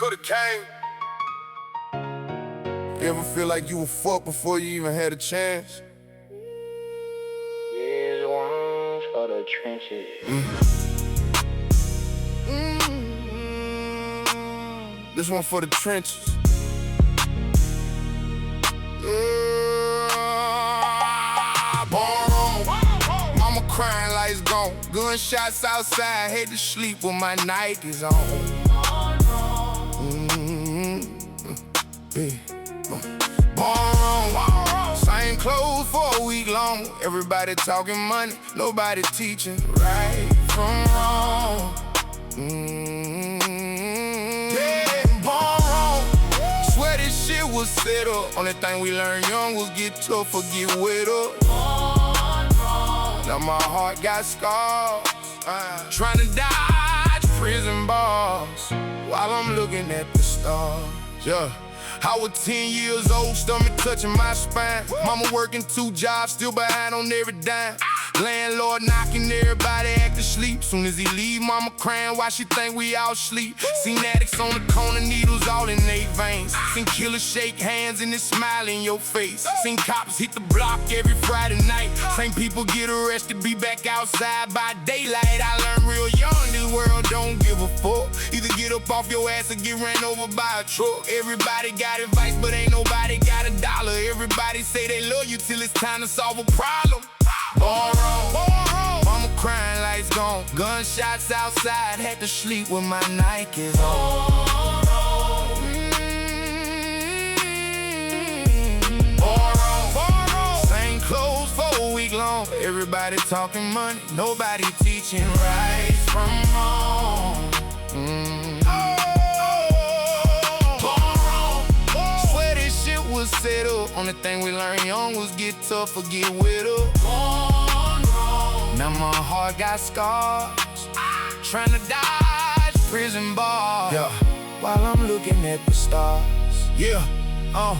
Kutta Cain. You ever feel like you were fucked before you even had a chance? Here's one for the trenches. This one for the trenches. Born wrong. Mama crying like it's gone. Gunshots outside, had to sleep with my Nikes on. Born wrong. Same clothes for a week long. Everybody talking money, nobody teaching right from wrong. Swear this shit was set up. Only thing we learned young was get tough or get wet up. Now my heart got scars, trying to dodge prison bars while I'm looking at the stars. Yeah. I was 10 years old, stomach touching my spine. Mama working 2 jobs, still behind on every dime. Landlord knocking, everybody act asleep. Soon as he leave, mama crying, why she think we all sleep? Seen addicts on the corner, needles all in their veins. Seen killers shake hands and they smile in your face. Seen cops hit the block every Friday night. Same people get arrested, be back outside by daylight. I learned real young, this world don't give a fuck. Either get up off your ass or get ran over by a truck. Everybody got advice, but ain't nobody got a dollar. Everybody say they love you till it's time to solve a problem. Born wrong. Mama crying like it's gone. Gunshots outside, had to sleep with my Nikes on. Born wrong. Same clothes for a week long. Everybody talking money, nobody teaching right from wrong. Was set up. Only thing we learned young was get tough or get wet up. Now my heart got scars, trying to dodge prison bars, yeah, while I'm looking at the stars. Yeah.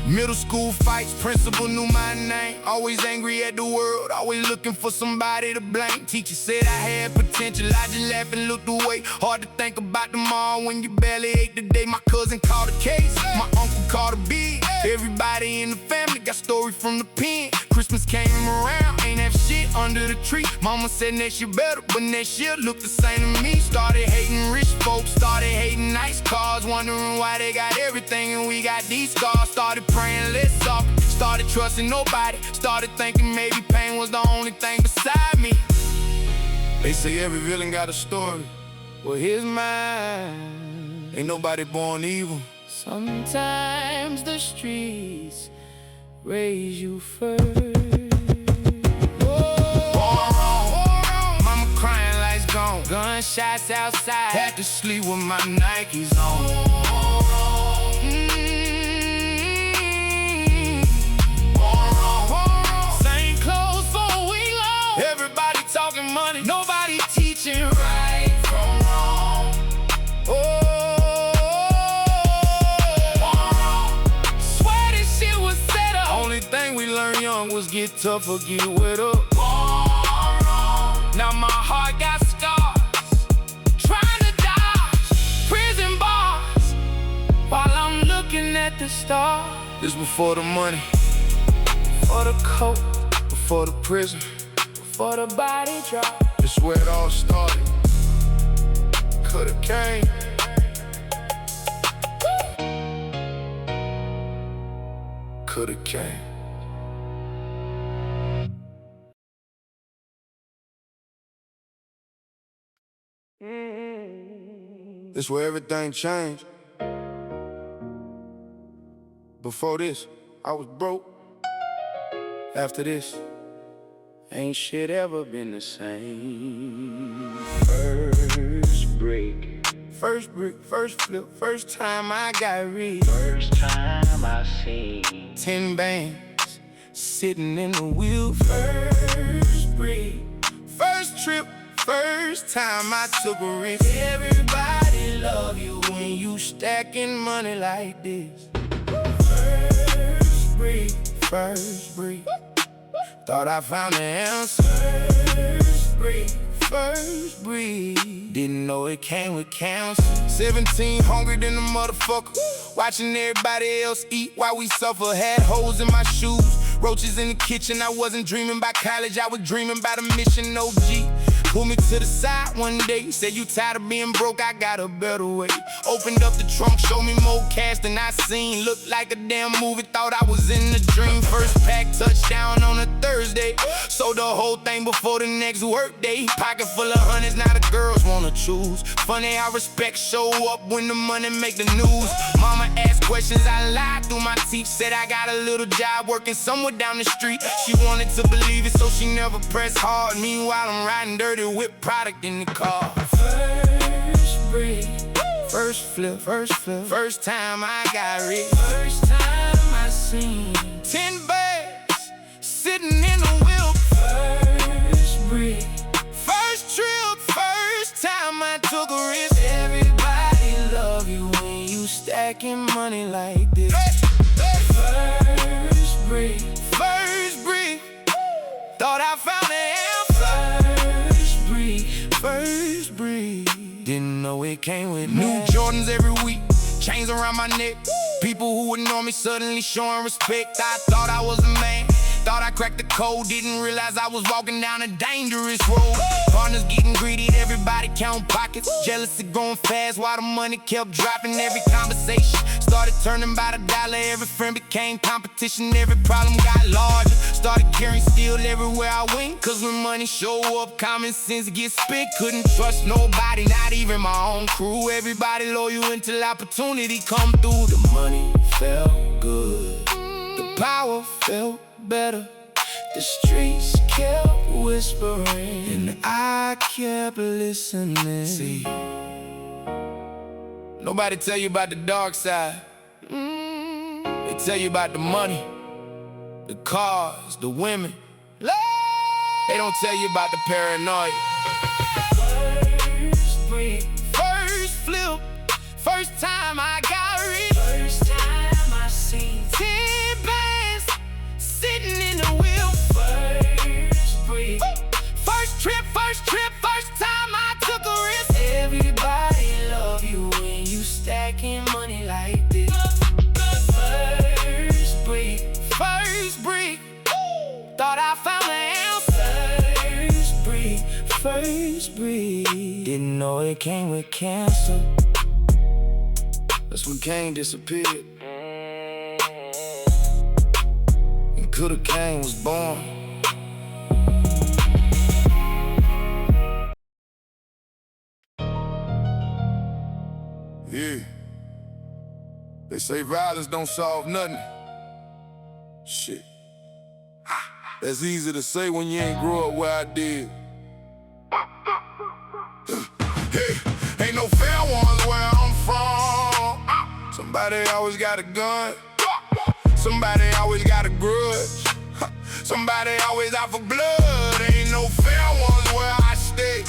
Middle school fights, principal knew my name. Always angry at the world, always looking for somebody to blame. Teacher said I had potential, I just laughed and looked away. Hard to think about tomorrow when you barely ate today. My cousin called a case, my uncle called a bid. Everybody in the family got story from the pen. Christmas came around, ain't have shit under the tree. Mama said next year better, but next year looked the same to me. Started hating rich folks, started hating nice cars, wondering why they got everything and we got these scars. Started praying less often, started trusting nobody. Started thinking maybe pain was the only thing beside me. They say every villain got a story, well here's mine. Ain't nobody born evil. Sometimes the streets raise you first. Born wrong. Mama crying like it's gone. Gunshots outside, had to sleep with my Nikes on. Same clothes for a week long. Everybody talking money, nobody teaching right from wrong. Was get tough or get wet up. Now my heart got scars, trying to dodge prison bars while I'm looking at the stars. This before the money, before the coat, before the prison, before the body drop. This where it all started. Kutta Cain. Kutta Cain. This where everything changed. Before this, I was broke. After this, ain't shit ever been the same. First break, first brick, first flip, first time I got rich. first time I seen 10 bands sitting in the wheel. First brick, first trip, first time I took a risk. Everybody love you when you stacking money like this. First brick, thought I found the answer. first breed. Didn't know it came with cancer. 17, hungry than a motherfucker. Watching everybody else eat while we suffer. Had holes in my shoes, roaches in the kitchen. I wasn't dreaming about college, I was dreaming about a mission. OG pulled me to the side one day, said you tired of being broke, I got a better way. Opened up the trunk, showed me more cash than I seen. Looked like a damn movie, thought I was in a dream. First pack, touchdown on a Thursday. Sold the whole thing before the next work day. Pocket full of hundreds, now the girls wanna choose. Funny how respect show up when the money make the news. Mama asked questions, I lied through my teeth. Said I got a little job working somewhere down the street. She wanted to believe it, so she never pressed hard. Meanwhile, I'm riding dirty whip product in the car. First break, first flip, first time I got rich. First time I seen 10 bags sitting in the wheel. First break, first trip, first time I took a risk. Everybody love you when you stacking money like this. First break, thought I found the answer. First breed, didn't know it came with new Jordans every week, chains around my neck. People who ignore me suddenly showing respect. I thought I was a man, thought I cracked the code. Didn't realize I was walking down a dangerous road. Partners getting greedy, everybody counting pockets. Jealousy going fast while the money kept dropping. Every conversation started turning by the dollar. Every friend became competition, every problem got larger. Started carrying steel everywhere I went, cause when money show up, common sense gets spent. Couldn't trust nobody, not even my own crew. Everybody loyal until opportunity come through. The money felt good, the power felt better. The streets kept whispering, and I kept listening. See, nobody tell you about the dark side. They tell you about the money, the cars, the women. They don't tell you about the paranoia. First break, first flip, first time I got rich. First time I seen 10 bands sitting in the wheel. First break, first trip, first time I took a risk. Everybody love you when you stacking money like this. First break, thought I found the answer. First breed, didn't know it came with cancer. That's when Cain disappeared, and Kutta Cain was born. Yeah, they say violence don't solve nothing. Shit, that's easy to say when you ain't grow up where I did. Hey, ain't no fair ones where I'm from. Somebody always got a gun, somebody always got a grudge, somebody always out for blood. Ain't no fair ones where I stay.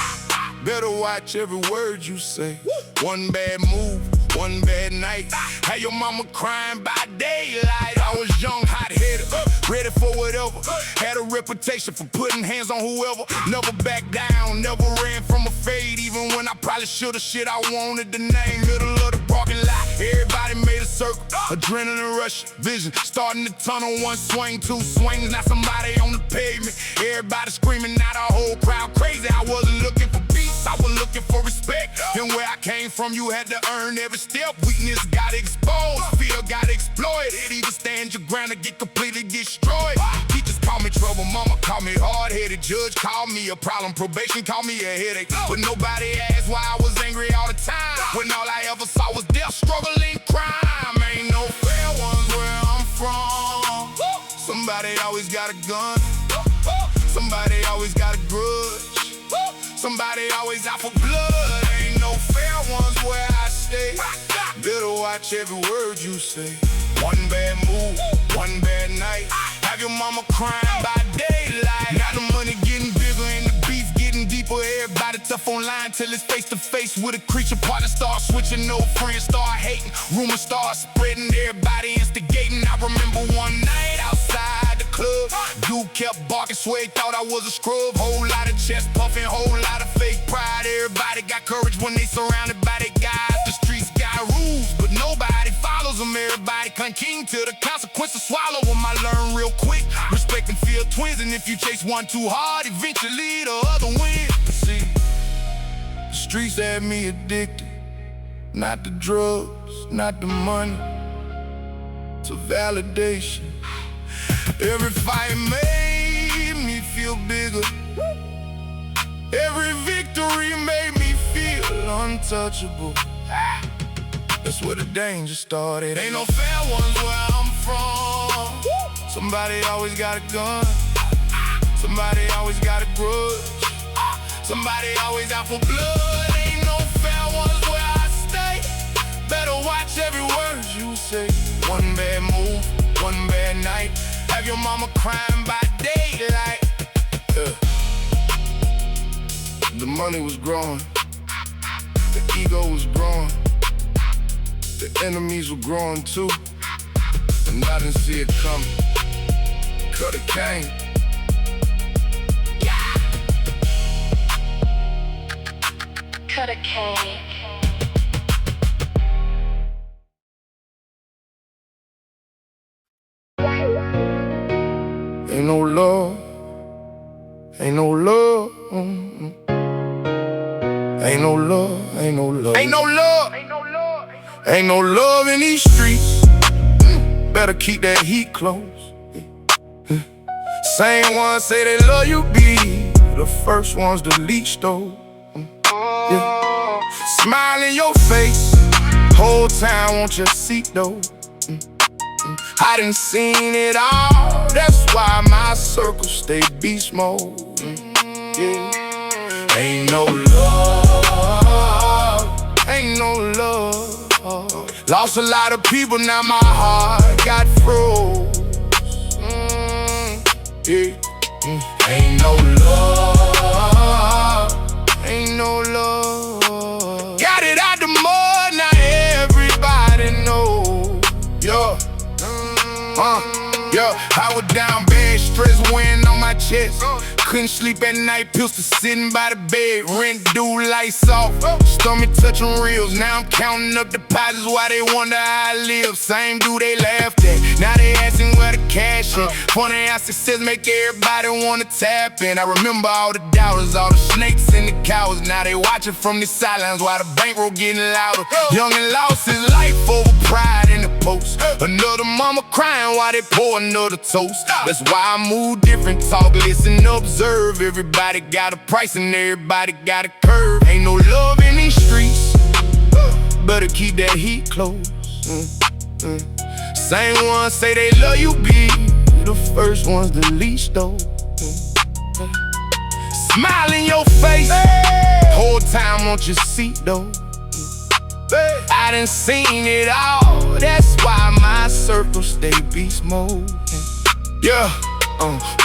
Better watch every word you say. One bad move, one bad night, had your mama crying by daylight. I was young, hot-headed, ready for whatever. Had a reputation for putting hands on whoever. Never backed down, never ran from a fade. Even when I probably should've, shit I wanted the name. Middle of the parking lot, everybody made a circle. Adrenaline rush, vision, starting the tunnel. One swing, two swings, now somebody on the pavement. Everybody screaming, now the whole crowd crazy. I wasn't looking for peace, I was looking for respect. And where I came from, you had to earn every step. Weakness got exposed, fear got exploited. Either stand your ground or get completely destroyed. Teachers call me trouble, mama call me hard-headed. Judge called me a problem, probation called me a headache. But nobody asked why I was angry all the time, when all I ever saw was death, struggle, and crime. Ain't no fair ones where I'm from. Somebody always got a gun, somebody always got a grudge, somebody always out for blood. Ain't no fair ones where I stay. Better watch every word you say. One bad move, one bad night, have your mama crying by daylight. Now the money getting bigger and the beef getting deeper. Everybody tough online till it's face to face with a creature. Partner start switching, no friends start hating. Rumors start spreading, everybody instigating. I remember one night outside the club. Dude kept barking, swear he thought I was a scrub. Whole lot of chest puffing, whole lot of fake pride. Everybody got courage when they surrounded by their guys. The streets got rules, but nobody follows them. Everybody come king till the consequences swallow them. I learned real quick, respect and fear twins. And if you chase one too hard, eventually the other wins. See, the streets had me addicted. Not the drugs, not the money, to validation. Every fight made me feel bigger. Every victory made me feel untouchable. That's where the danger started. Ain't no fair ones where I'm from. Somebody always got a gun. Somebody always got a grudge. Somebody always out for blood. Ain't no fair ones where I stay. Better watch every word you say. One bad move, one bad night. Have your mama crying by daylight. The money was growing. The ego was growing. The enemies were growing too. And I didn't see it coming. Kutta Cain. Kutta Cain. Ain't no love. Ain't no love. Ain't no love. Ain't no love. Ain't no love. Ain't no love in these streets. Better keep that heat close. Same ones say they love you, be the first ones to leech though. Yeah. Smile in your face, whole time want your seat though. I done seen it all, that's why my circle stay beast mode. Yeah. Ain't no love, ain't no love. Lost a lot of people, now my heart got froze. Yeah. Ain't no love, ain't no love. Got it out the mud, now everybody know. Yeah. Yeah, I was down bad, stress weighing on my chest. Couldn't sleep at night, pistol sitting by the bed. Rent due, lights off, stomach touching reels. Now I'm counting up deposits while they wonder how I live. Same dude they laughed at, now they asking where the cash is. Funny how success make everybody wanna tap in. I remember all the doubters, all the snakes and the cowards. Now they watching from the sidelines while the bankroll getting louder. Young and lost his life over pride in the post. Another mama crying while they pour another toast. That's why I move different, talk, listen, observe. Everybody got a price and everybody got a curve. Ain't no love in these streets, better keep that heat close. Same ones say they love you, be the first ones to leech though. Smile in your face, whole time want your seat though. I done seen it all, that's why my circle stay beast mode. Yeah.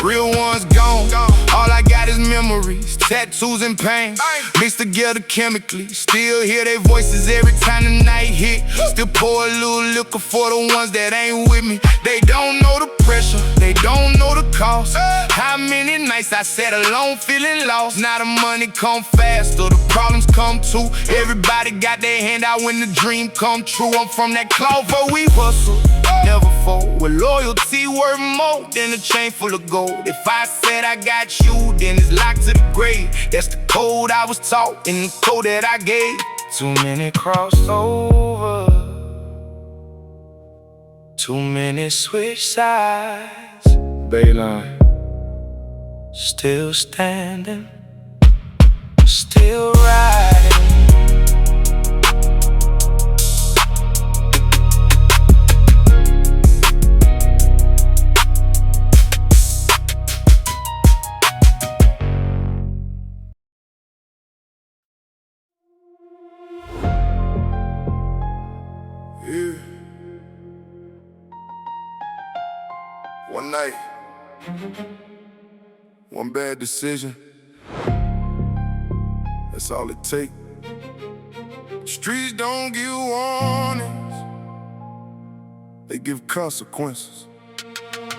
Real ones gone, all I got is memories, tattoos and pain, mixed together chemically. Still hear their voices every time the night hit. Still pour a little liquor for the ones that ain't with me. They don't know the pressure, they don't know the cost. How many nights I sat alone feeling lost. Now the money come faster, the problems come too. Everybody got their hand out when the dream come true. I'm from that cloth where we hustle, never fold, with loyalty worth more than a chain full of gold. If I said I got you, then it's locked to the grave. That's the code I was taught and the code that I gave. Too many crossed over, too many switch sides. Bayline, still standing, still riding. Yeah. One night, one bad decision, that's all it takes. Streets don't give warnings, they give consequences.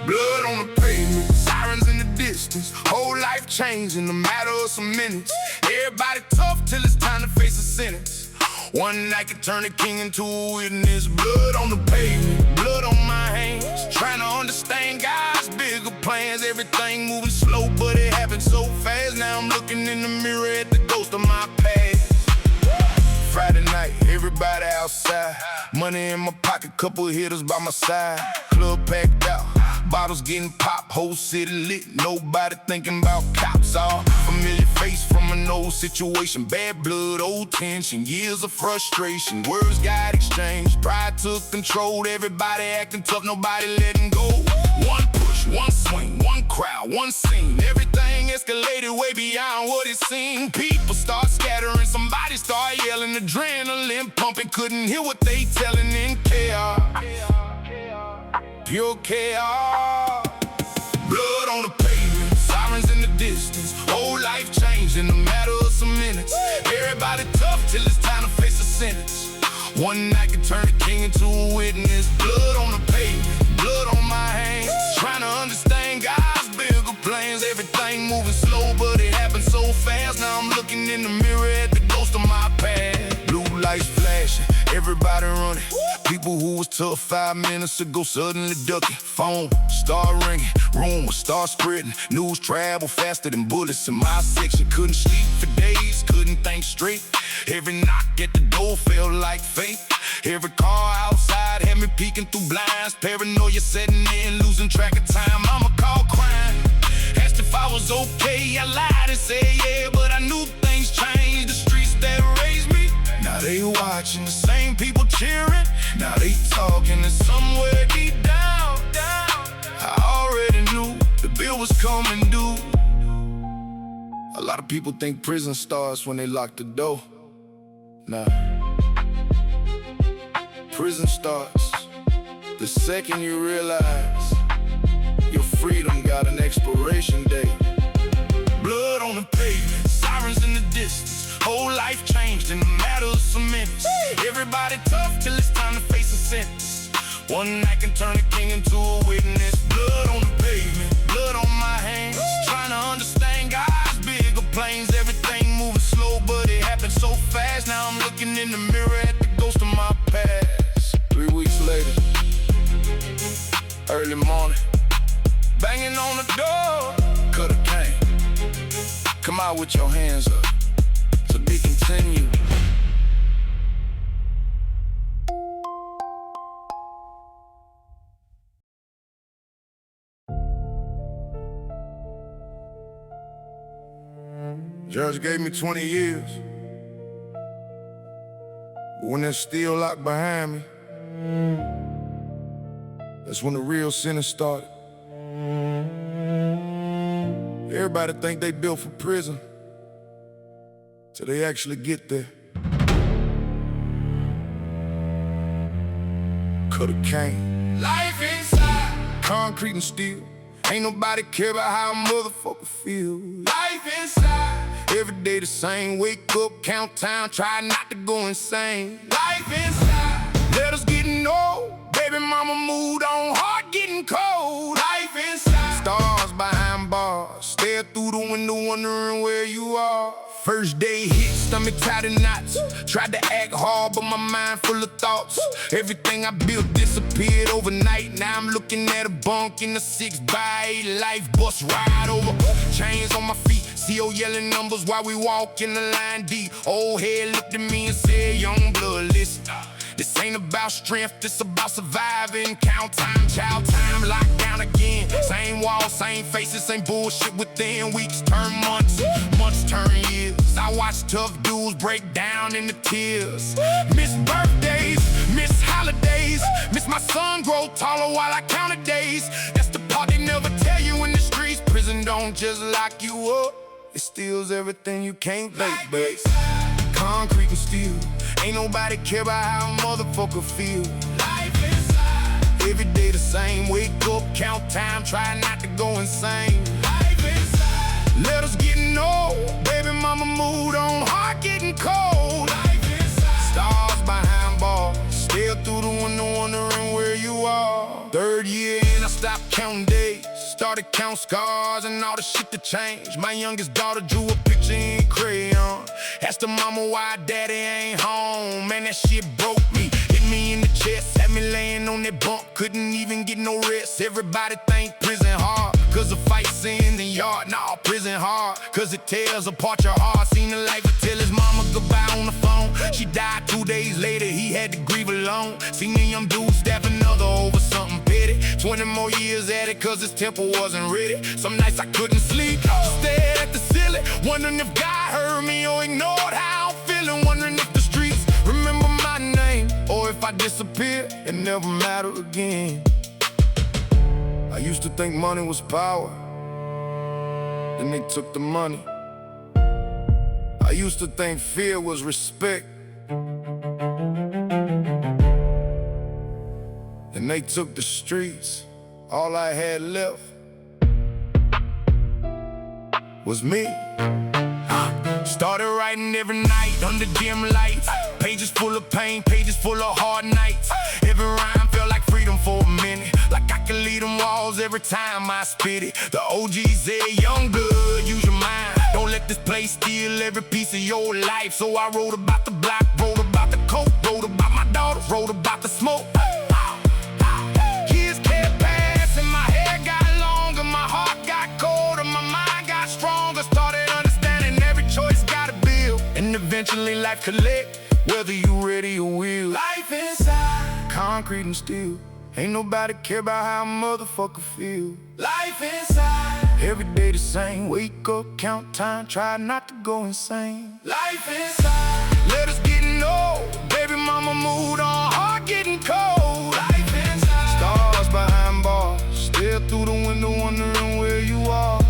Blood on the pavement, sirens in the distance. Whole life changed in a matter of some minutes. Everybody tough till it's time to face a sentence. One night could turn a king into a witness. Blood on the pavement, blood on my hands. Trying to understand God's bigger plans. Everything moving slow, but it happened so fast. Now I'm looking in the mirror at the ghost of my past. Friday night, everybody outside. Money in my pocket, couple hitters by my side. Club packed out, bottles getting popped, whole city lit. Nobody thinking about cops. All familiar face from an old situation. Bad blood, old tension, years of frustration. Words got exchanged, pride took control. Everybody acting tough, nobody letting go. One push, one swing, one crowd, one scene. Everything escalated way beyond what it seemed. People start scattering, somebody start yelling. Adrenaline pumping, couldn't hear what they telling in chaos. Pure chaos. Blood on the pavement, sirens in the distance. Whole life changed in a matter of some minutes. Everybody tough till it's time to face a sentence. One night could turn a king into a witness. Blood on the pavement, blood on my hands. Trying to understand God's bigger plans. Everything moving slow, but it happened so fast. Now I'm looking in the mirror at the ghost of my past. Blue lights flashing, everybody running. People who was tough 5 minutes ago suddenly ducking. Phone start ringing, rumors start spreading. News travel faster than bullets in my section. Couldn't sleep for days, couldn't think straight. Every knock at the door felt like fate. Every car outside had me peeking through blinds. Paranoia setting in, losing track of time. Mama called crying, asked if I was okay. I lied and said yeah, but I knew things changed. The streets that raised me, now they watching. The same people cheering, now they talking. And somewhere deep down, I already knew the bill was coming due. A lot of people think prison starts when they lock the door. Nah, prison starts the second you realize your freedom got an expiration date. Blood on the pavement, sirens in the distance. Whole life changed in a matter of some minutes. Everybody tough till it's time to face a sentence. One night can turn a king into a witness. Blood on the pavement, blood on my hands. Trying to understand God's bigger plans. Everything moving slow, but it happened so fast. Now I'm looking in the mirror at the ghost of my past. 3 weeks later, early morning, banging on the door. Kutta Cain, come out with your hands up. To be continued. Judge gave me 20 years, but when they're still locked behind me, that's when the real sentence started. Everybody think they built for prison till they actually get there. Kutta Cain. Life inside, concrete and steel. Ain't nobody care about how a motherfucker feel. Life inside, every day the same. Wake up, count time, try not to go insane. Life inside, letters getting old. Baby mama moved on, heart getting cold. Life inside, stars behind bars. Stare through the window wondering where you are. First day hit, stomach tied in knots. Tried to act hard, but my mind full of thoughts. Everything I built disappeared overnight. Now I'm looking at a bunk in a 6x8. Life bus ride over. Chains on my feet, CO yelling numbers while we walk in the line deep. Old head looked at me and said, young blood, listen. This ain't about strength, this about surviving. Count time, child time, lockdown again. Same walls, same faces, same bullshit within. Weeks turn months, months turn years. I watch tough dudes break down into tears. Miss birthdays, miss holidays. Miss my son grow taller while I counted days. That's the part they never tell you in the streets. Prison don't just lock you up, it steals everything you can't fake, babe. Concrete and steel, ain't nobody care about how a motherfucker feel. Life inside, every day the same. Wake up, count time, try not to go insane. Life inside, letters getting old. Baby mama moved on, heart getting cold. Life inside, stars behind bars. Stare through the window wondering where you are. Third year and I stopped counting days. started count scars and all the shit that changed. My youngest daughter drew a picture in crayon. Asked her mama why daddy ain't home. Man, that shit broke me. Hit me in the chest, had me laying on that bunk. Couldn't even get no rest. Everybody think prison hard, cause the fights in the yard. Nah, prison hard, cause it tears apart your heart. Seen the life tell his mama goodbye on the phone. She died 2 days later, he had to grieve alone. Seen a young dude stab another over something petty. 20 more years at it, cause his temple wasn't ready. Some nights I couldn't sleep, just stared at the ceiling, wondering if God heard me or ignored how I'm feeling. Wondering if the streets remember my name, or if I disappear and never matter again. I used to think money was power, then they took the money. I used to think fear was respect, and they took the streets. All I had left was me. Started writing every night under dim lights. Pages full of pain, pages full of hard nights. Every rhyme felt like freedom for a minute, like I could lead them walls every time I spit it. The OGs say, young blood, use your mind. Don't let this place steal every piece of your life. So I wrote about the block, wrote about the coke, wrote about my daughters, wrote about the smoke. Years kept passing, my hair got longer, my heart got colder, my mind got stronger. Started understanding every choice got a bill, and eventually life collect, whether you ready or will. Life inside concrete and steel, ain't nobody care about how a motherfucker feel. Life inside, every day the same. Wake up, count time, try not to go insane. Life inside, let us getting old. Baby mama moved on, heart getting cold. Life inside, stars behind bars, stare through the window wondering where you are.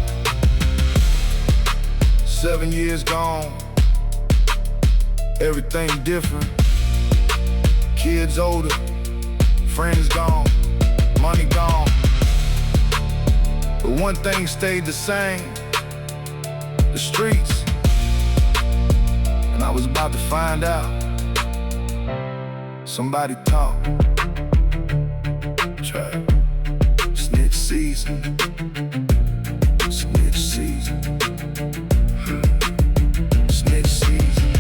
7 years gone, everything different. Kids older, friends gone, money gone. But one thing stayed the same, the streets. And I was about to find out. Somebody talk. Try. Snitch season. Snitch season. Snitch season.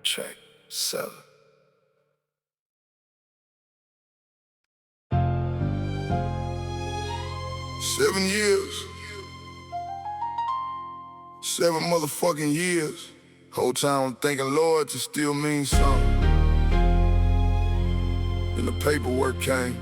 Track 7. Seven years. 7 motherfucking years. Whole time I'm thinking loyalty still means something. Then the paperwork came.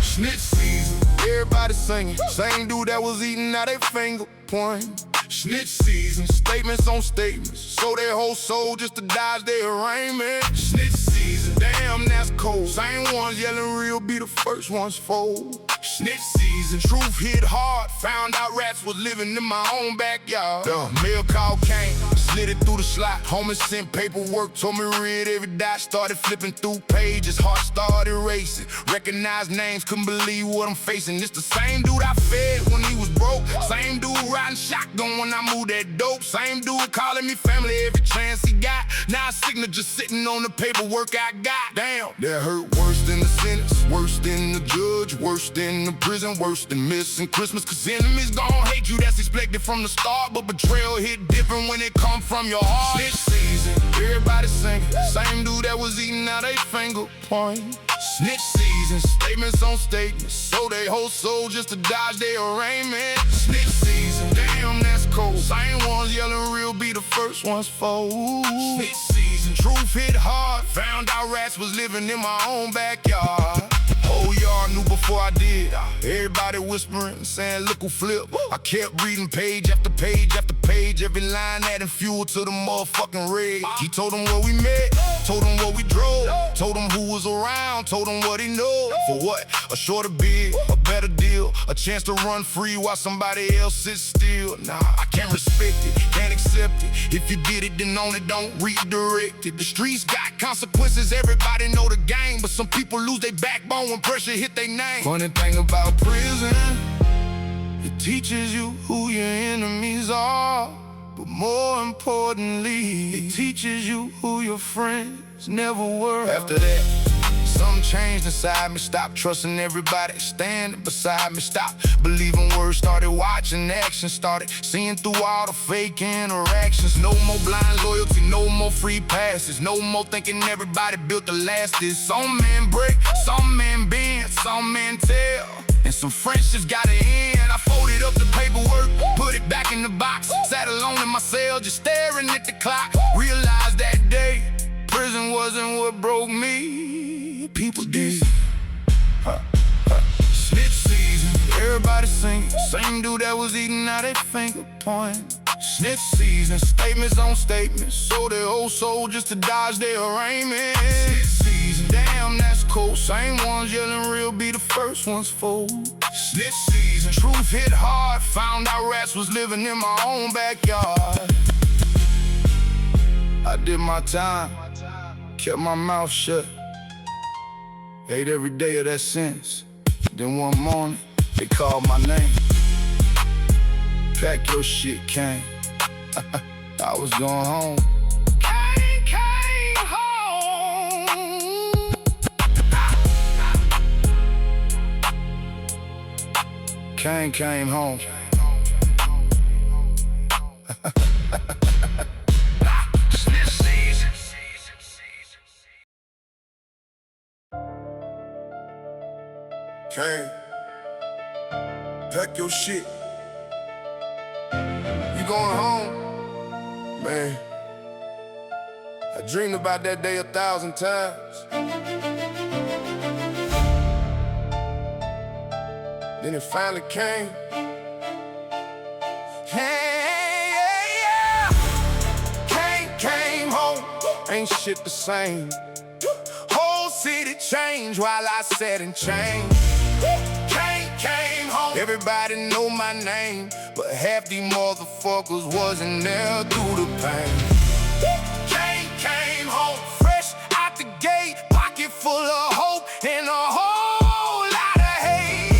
Snitch season. Everybody singing. Same dude that was eating out they finger pointing. Snitch season. Statements on statements. Sold their whole soul just to dodge their arraignment. Snitch season. Damn, that's cold. Same ones yelling real be the first ones fold. Snitch season. Truth hit hard. Found out rats was living in my own backyard. Mail called Cain. Slid it through the slot. Homie sent paperwork. Told me read every dot. Started flipping through pages. Heart started racing. Recognized names. Couldn't believe what I'm facing. It's the same dude I fed when he was broke. Same dude riding shotgun when I moved that dope. Same dude calling me family every chance he got. Now a signature sitting on the paperwork I got. Damn, that hurt worse than the sentence, worse than the judge, worse than the prison, worse than missing Christmas. Cause enemies gon' hate you, that's expected from the start. But betrayal hit different when it come from your heart. Snitch season, everybody singing. Same dude that was eating out they finger point. Snitch season, statements on statements. Sold they whole soul just to dodge their arraignment. Snitch season, damn, that's cold. Same ones yelling real be the first ones fold. Snitch season, truth hit hard. Found out rats was living in my own backyard. Whole yard knew before I did. Everybody whispering, saying look who flip. I kept reading page after page after page. Every line adding fuel to the motherfucking rig. He told them where we met, told them where we drove, told them who was around, told him what he knew. For what? A shorter bid, a better deal, a chance to run free while somebody else sits still. Nah, I can't respect it, can't accept it. If you did it, then on it, don't redirect it. The streets got consequences, everybody know the game. But some people lose their backbone when pressure hit their name. Funny thing about prison, it teaches you who your enemies are. but more importantly, it teaches you who your friends never were. After that, something changed inside me. Stopped trusting everybody standing beside me. Stopped believing words, started watching action. Started seeing through all the fake interactions. No more blind loyalty, no more free passes. No more thinking everybody built to last this. Some men break, some men bend, some men tell, and some friendships gotta end. I folded up the paperwork, put it back in the box. Sat alone in my cell, just staring at the clock. Realized that day, prison wasn't what broke me. People did. Snitch season, everybody singing. Same dude that was eating, now they finger pointing. Snitch season, statements on statements. Sold their old soul just to dodge their arraignment. Snitch season, damn that's cool. Same ones yelling real be the first ones fold. Snitch season, truth hit hard. Found out rats was living in my own backyard. I did my time, kept my mouth shut. Ate every day of that sentence. Then one morning, they called my name. Pack your shit, Cain. I was going home. Cain came home. Cain came home. Cain, pack your shit. You going home? Man, I dreamed about that day 1,000 times. Then it finally came. Yeah. Cain came home, ain't shit the same. Whole city changed while I sat and changed. Cain came home, everybody know my name, but half these motherfuckers wasn't there through the pain. Cain came home, fresh out the gate, pocket full of hope and a whole lot of hate.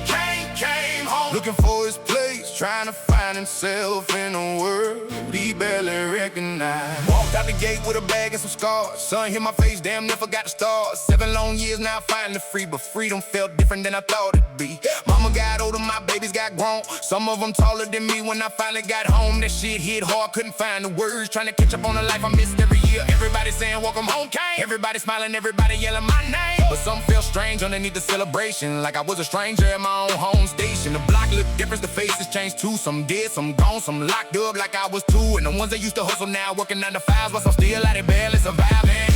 Cain came home, looking for his place, trying to find himself in a world he barely recognized. Walked out the gate with a bag and some scars. Sun hit my face, damn near forgot the stars. 7 long years now finally free, but freedom felt different than I thought it'd be. Mama got older, my babies got grown. Some of them taller than me. When I finally got home, that shit hit hard, couldn't find the words. Trying to catch up on the life I missed every year. Everybody saying welcome home, Cain. Everybody smiling, everybody yelling my name. But something felt strange underneath the celebration, like I was a stranger at my own home station. The block looked different, the faces changed too. Some dead, some gone, some locked up like I was too. And the ones that used to hustle now working 9 to 5s, while I'm still out there barely surviving.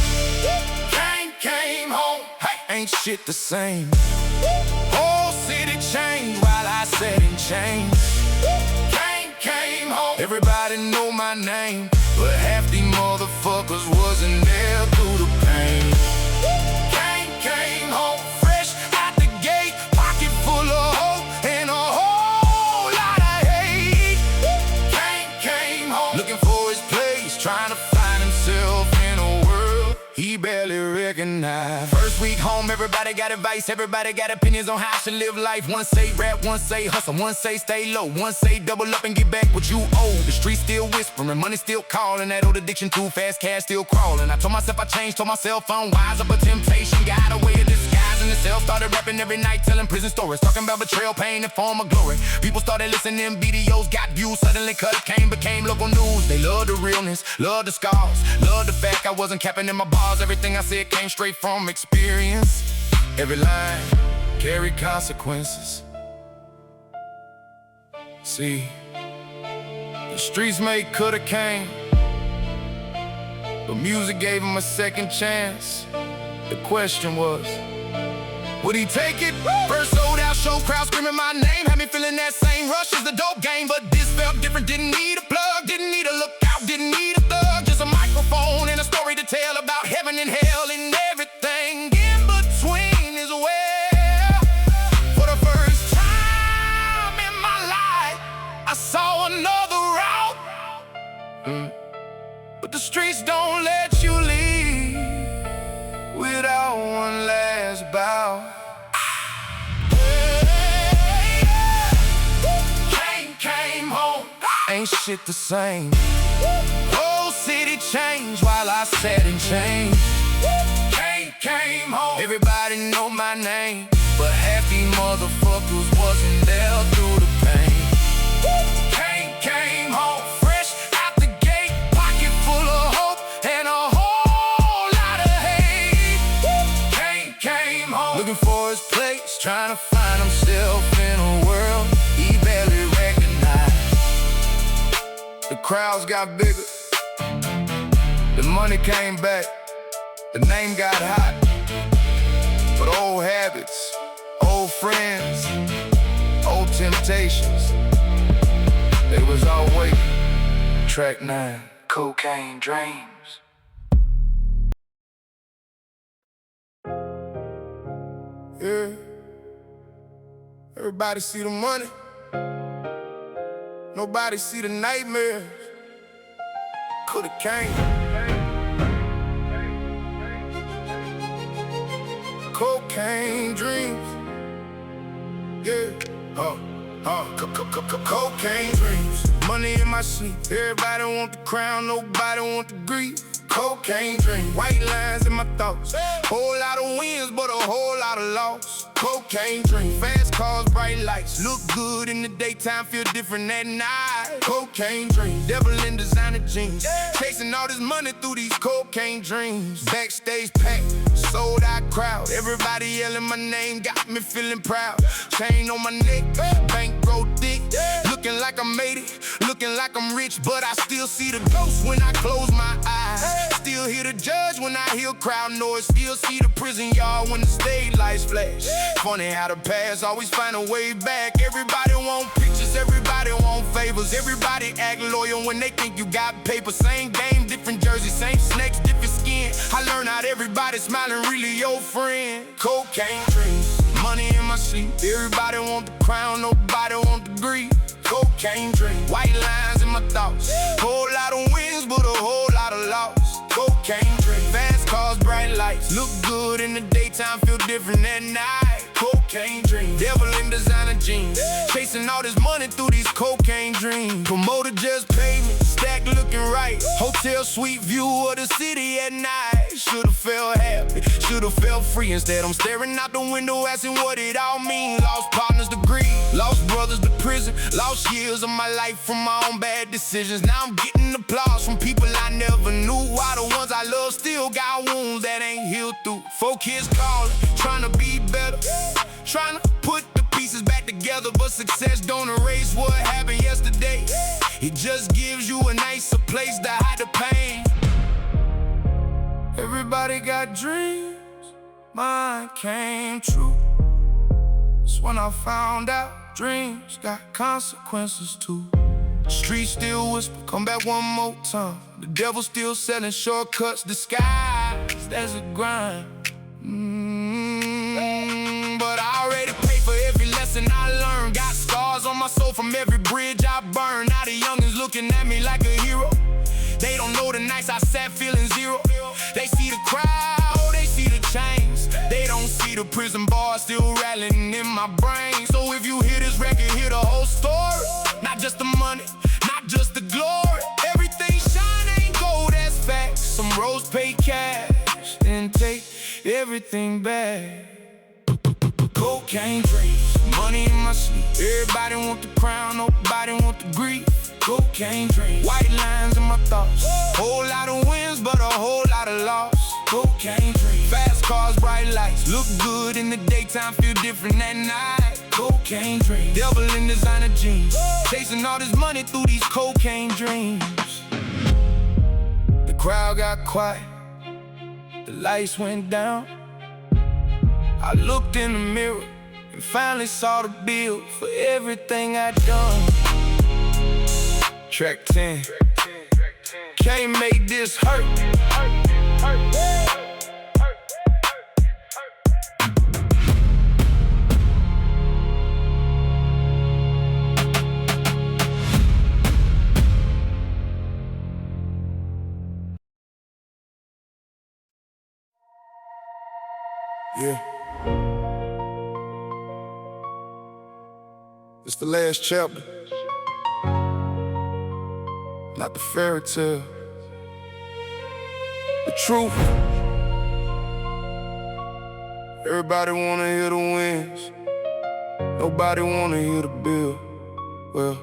Cain came home, hey, ain't shit the same. Whole city changed while I sat and changed. Cain came home, everybody know my name, but half these motherfuckers wasn't there through the pain. Cain came home, fresh out the gate, pocket full of hope and a whole lot of hate. Cain came home, looking for his place, trying to find himself in a world he barely recognized. First week home, everybody got advice, everybody got opinions on how I should live life. One say rap, one say hustle, one say stay low, one say double up and get back what you owe. The streets still whispering, money still calling, that old addiction too fast, cash still crawling. I told myself I changed, told myself I'm wise, but temptation got a way of disguising itself. Started rapping every night, telling prison stories, talking about betrayal, pain, and form of glory. People started listening, videos got views, suddenly Kutta Cain became local news. They love the realness, love the scars, love the fact I wasn't capping in my bars. Everything I said came straight from experience. Every line carried consequences. See, the streets made Kutta Cain, but music gave him a second chance. The question was, would he take it? First sold out show, crowd screaming my name, had me feeling that same rush as the dope game. But this felt different, didn't need a plug, didn't need a lookout, didn't need a thug. Just a microphone and a story to tell about heaven and hell and everything in between is where, for the first time in my life, I saw another route. But the streets don't let you leave without one last bow. Cain came home, ain't shit the same. Whole city changed while I sat and changed. Cain came home, everybody know my name, but half these motherfuckers wasn't there through the pain. Cain came home, fresh out the gate, pocket full of hope and a whole lot of hate. Cain came home, looking for his place, trying to find himself in a world he barely recognized. The crowds got bigger, the money came back, the name got hot. But old habits, old friends, old temptations, they was all waiting. Track 9, Cocaine Dreams. Yeah, everybody see the money, nobody see the nightmares. Kutta Cain. Cocaine dreams. Yeah, cocaine dreams. Money in my sleep. Everybody want the crown, nobody want the grief. Cocaine dreams. White lines in my thoughts. Whole lot of wins, but a whole lot of loss. Cocaine dreams. Fast cars, bright lights. Look good in the daytime, feel different at night. Cocaine dreams. Devil in designer jeans. Chasing all this money through these cocaine dreams. Backstage packed, sold out crowd. Everybody yelling my name, got me feeling proud. Chain on my neck, bankroll thick. Looking like I made it, looking like I'm rich, but I still see the ghost when I close my eyes. Still hear the judge when I hear crowd noise. Still see the prison yard when the stage lights flash. Funny how the past always find a way back. Everybody want pictures, everybody want favors. Everybody act loyal when they think you got paper. Same game, different jersey, same snakes, different skin. I learned out everybody smiling really your friend. Cocaine dreams, money in my sleep. Everybody want the crown, nobody want the grief. Cocaine dreams, white lines in my thoughts. Whole lot of wins, but a whole lot of loss. Cocaine dreams, fast cars, bright lights. Look good in the daytime, feel different at night. Cocaine dreams, devil in designer jeans. Chasing all this money through these cocaine dreams. Promoter just paid me, stack looking right. Hotel suite view of the city at night. Should've felt happy, should've felt free. Instead I'm staring out the window asking what it all mean. Lost partners to greed, lost brothers to prison. Lost years of my life from my own bad decisions. Now I'm getting applause from people I never knew. Why the ones I love still got wounds that ain't healed through. 4 kids calling, trying to be better, trying to put the pieces back together. But success don't erase what happened yesterday. It just gives you a nicer place to hide the pain. Everybody got dreams, mine came true. It's when I found out dreams got consequences too. The streets still whisper, come back one more time. The devil still selling shortcuts disguised as a grind. But I already paid for every lesson I learned. Got scars on my soul from every bridge I burned. Now the youngins looking at me like a hero. They don't know the nights I sat feeling zero. They see the crowd, they see the chains. They don't see the prison bars still rattling in my brain. So if you hear this record, hear the whole story. Not just the money, not just the glory. Everything shine ain't gold, that's facts. Some roads pay cash and take everything back. Cocaine dreams, money in my sleep. Everybody want the crown, nobody want the grief. Cocaine dreams, white lines in my thoughts. Whole lot of wins, but a whole lot of loss. Cocaine dreams, fast cars, bright lights. Look good in the daytime, feel different at night. Cocaine dreams, devil in designer jeans. Chasing all this money through these cocaine dreams. The crowd got quiet, the lights went down. I looked in the mirror and finally saw the bill for everything I'd done. Track 10, Cain made this hurt. Yeah. It's the last chapter. not the fairy tale. The truth. Everybody wanna hear the wins, nobody wanna hear the bill. Well,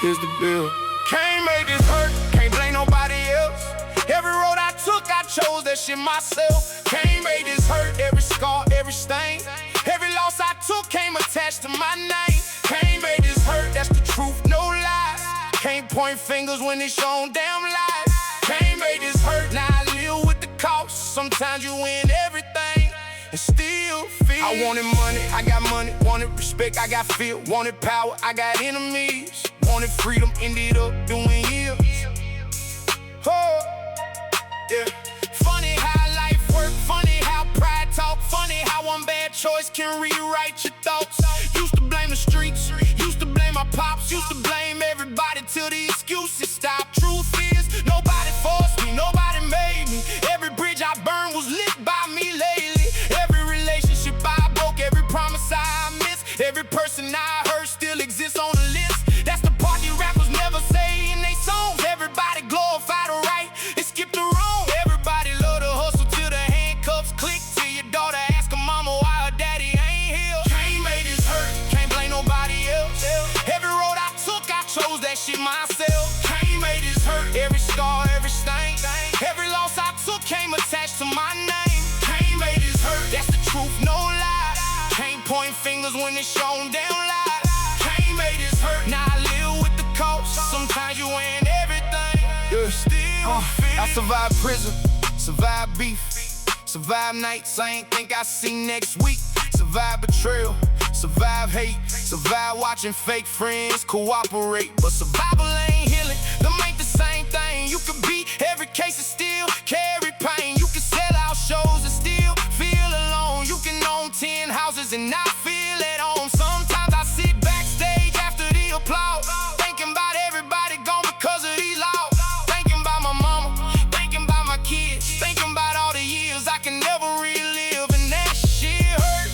here's the bill. Cain made this hurt, can't blame nobody else. Every road I took, I chose that shit myself. Cain made this hurt, every scar, every stain. Every loss I took came attached to my name. Cain made this hurt, that's the truth, no lies. Can't point fingers when it's your own damn lies. Cain made this hurt, now I live with the cost. Sometimes you win everything and still feel. I wanted money, I got money. Wanted respect, I got fear. Wanted power, I got enemies. Wanted freedom, ended up doing years. Oh, yeah. Funny how life works, funny how pride talk, funny how one bad choice can rewrite your thoughts. Used to blame the streets, used to blame my pops, used to blame everybody till the excuses stopped. Truth is, nobody forced me, nobody made me. Every bridge I burned was lit by me lately. Every relationship I broke, every promise I missed, every person I hurt still exists on the list. That's the part these rappers never say in they songs. Everybody glorify the right and skip the wrong. Everybody love to hustle till the handcuffs click. Till your daughter ask her mama why her daddy ain't here. Cain made this hurt, can't blame nobody else. Every road I took, I chose that shit myself. Cain made this hurt, every scar, every stain. Every loss I took came attached to my name. Cain made this hurt, that's the truth, no lies. Can't point fingers when it's your own damn lies. Cain made this hurt, now I live with the cost. Sometimes you win everything, still feel. I survived prison, survived beef, survived nights I ain't think I see next week. Survived betrayal, survived hate, survived watching fake friends cooperate. But survival ain't healing, them ain't the same thing. You can beat every case and still carry pain. You can sell out shows and still feel alone. You can own 10 houses and not feel at home. Sometimes I sit backstage after the applause, thinking about everybody gone because of these laws. Thinking about my mama, thinking about my kids, thinking about all the years I can never relive. And that shit hurt.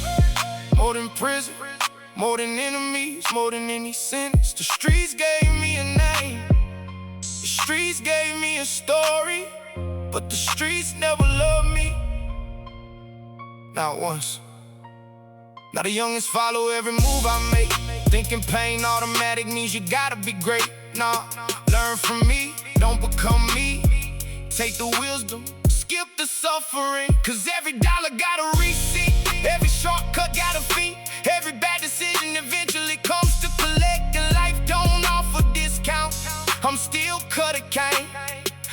More than prison, more than enemies, more than any sentence. The streets gave me a name, the streets gave me a story, but the streets never loved me, not once. Now the youngins follow every move I make, thinking pain automatic means you gotta be great. Nah, learn from me, don't become me. Take the wisdom, skip the suffering, cause every dollar got a receipt, every shortcut got a fee. Every bad decision eventually comes to collect, and life don't offer discounts. I'm still Kutta Cain,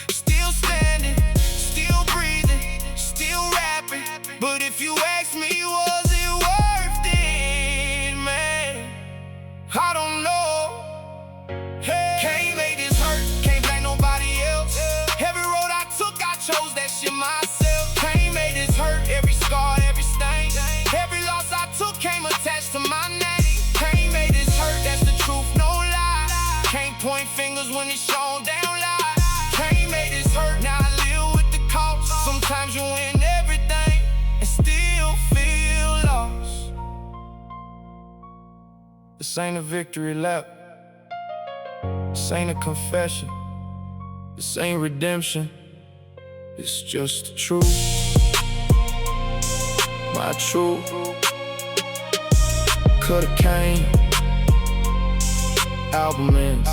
still standing, still breathing, still rapping. But if you ask me, was it worth it, man? I don't know. Hey. Cain made this hurt, can't blame nobody else. Every road I took, I chose that shit myself. Cain made this hurt, every scar, every stain. Every loss I took came attached to my name. Cain made this hurt, that's the truth, no lies. Can't point fingers when it's your own damn lies. Cain made this hurt, now I live with the cost. Sometimes you win everything and still feel lost. This ain't a victory lap, this ain't a confession, this ain't redemption, it's just the truth. My truth. Kutta Cain album ends.